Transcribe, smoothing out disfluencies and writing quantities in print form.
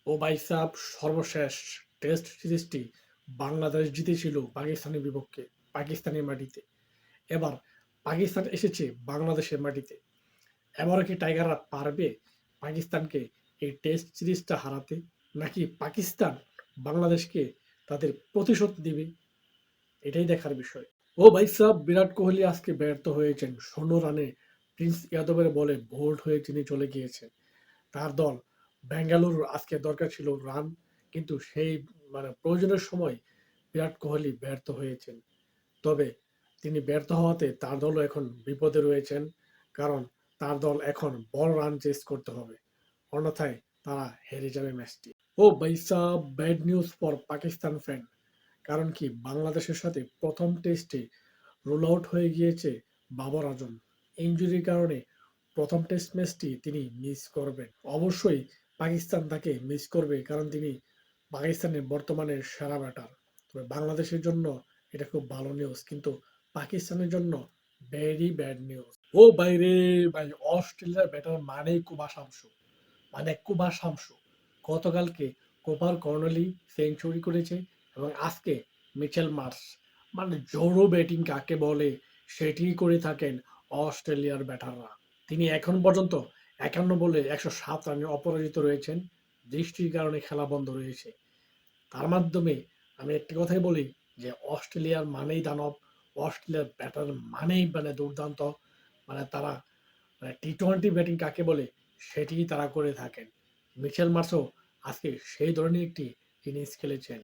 ও ভাই সাব, সর্বশেষ টেস্ট সিরিজটি বাংলাদেশ জিতেছিল পাকিস্তানের বিপক্ষে পাকিস্তানের মাটিতে। এবার পাকিস্তান এসেছে বাংলাদেশের মাটিতে। এবারও কি টাইগাররা পারবে পাকিস্তানকে এই টেস্ট সিরিজটা হারাতে, নাকি পাকিস্তান বাংলাদেশকে তাদের প্রতিশোধ দিবে? এটাই দেখার বিষয়। ও ভাই সাব, বিরাট কোহলি আজকে ব্যর্থ হয়েছেন। ১৬ রানে প্রিন্স ইয়াদবের বলে বোল্ড হয়ে তিনি চলে গিয়েছেন। তার দল বেঙ্গালুরু আজকে দরকার ছিল রান, কিন্তু সেই প্রয়োজনের সময় বিরাট কোহলি ব্যর্থ হয়েছেন। তবে তিনি ব্যর্থ হওয়াতে তার দলও এখন বিপদে রয়েছেন, কারণ তার দল এখন বড় রান চেস করতে হবে, অন্যথায় তারা হেরে যাবে ম্যাচটি। ও ভাইসা, bad news for Pakistan fan. কারণ কি, বাংলাদেশের সাথে প্রথম টেস্টে রোল আউট হয়ে গিয়েছে বাবর আজম। ইনজুরির কারণে প্রথম টেস্ট ম্যাচটি তিনি মিস করবেন। অবশ্যই পাকিস্তান তাকে মিস করবে, কারণ তিনি পাকিস্তানের বর্তমানে সেরা ব্যাটার। তবে বাংলাদেশের জন্য এটা খুব ভালো নিউজ, কিন্তু পাকিস্তানের জন্য ভেরি ব্যাড নিউজ। ও বাইরে ভাই, অস্ট্রেলিয়ার ব্যাটার মানেই কুবা শামসু। কুবা শামসু গতকালকে কোপার কর্নেলি সেঞ্চুরি করেছে, এবং আজকে মিচেল মার্শ। জোরো ব্যাটিং কাকে বলে সেটি করে থাকেন অস্ট্রেলিয়ার ব্যাটাররা। তিনি এখন পর্যন্ত ৫১ বলে ১০৭ রানে অপরাজিত রয়েছেন। বৃষ্টির কারণে খেলা বন্ধ রয়েছে। তার মাধ্যমে আমি একটি কথাই বলি যে অস্ট্রেলিয়ার মানেই দানব, অস্ট্রেলিয়ার ব্যাটার মানেই দুর্দান্ত। তারা টি-টোয়েন্টি ব্যাটিং কাকে বলে সেটিই তারা করে থাকেন। মিচেল মার্শও আজকে সেই ধরনের একটি ইনিংস খেলেছেন।